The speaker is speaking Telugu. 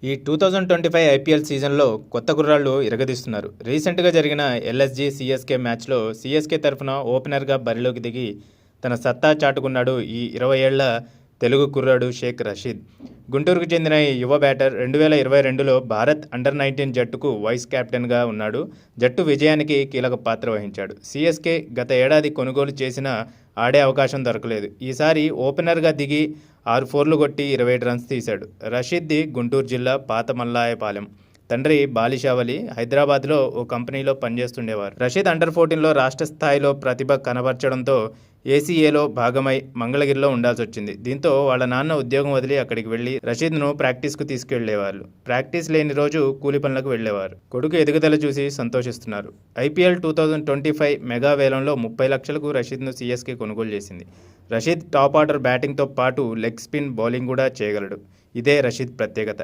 ఈ 2025 ఐపీఎల్ సీజన్లో కొత్త కుర్రాళ్ళు ఇరగదీస్తున్నారు. రీసెంట్గా జరిగిన ఎల్ఎస్జీ సిఎస్కే మ్యాచ్లో సిఎస్కే తరఫున ఓపెనర్గా బరిలోకి దిగి తన సత్తా చాటుకున్నాడు ఈ 20 ఏళ్ల తెలుగు కుర్రాడు షేక్ రషీద్. గుంటూరుకు చెందిన ఈ యువ బ్యాటర్ 2022లో భారత్ అండర్-19 జట్టుకు వైస్ కెప్టెన్గా ఉన్నాడు. జట్టు విజయానికి కీలక పాత్ర వహించాడు. సిఎస్కే గత ఏడాది కొనుగోలు చేసినా ఆడే అవకాశం దొరకలేదు. ఈసారి ఓపెనర్గా దిగి 6 ఫోర్లు కొట్టి 27 రన్స్ తీశాడు. రషీద్ది గుంటూరు జిల్లా పాత మల్లాయపాలెం. తండ్రి బాలిషావలి హైదరాబాద్లో ఓ కంపెనీలో పనిచేస్తుండేవారు. రషీద్ అండర్-14లో రాష్ట్ర స్థాయిలో ప్రతిభ కనబర్చడంతో ఏసీఏలో భాగమై మంగళగిరిలో ఉండాల్సి వచ్చింది. దీంతో వాళ్ళ నాన్న ఉద్యోగం వదిలి అక్కడికి వెళ్లి రషీద్ను ప్రాక్టీస్కు తీసుకెళ్లేవారు. ప్రాక్టీస్ లేని రోజు కూలి పనులకు వెళ్లేవారు. కొడుకు ఎదుగుదల చూసి సంతోషిస్తున్నారు. ఐపీఎల్ 2025 మెగా వేలంలో 30 లక్షలకు రషీద్ను సిఎస్కే కొనుగోలు చేసింది. రషీద్ టాప్ ఆర్డర్ బ్యాటింగ్తో పాటు లెగ్ స్పిన్ బౌలింగ్ కూడా చేయగలడు. ఇదే రషీద్ ప్రత్యేకత.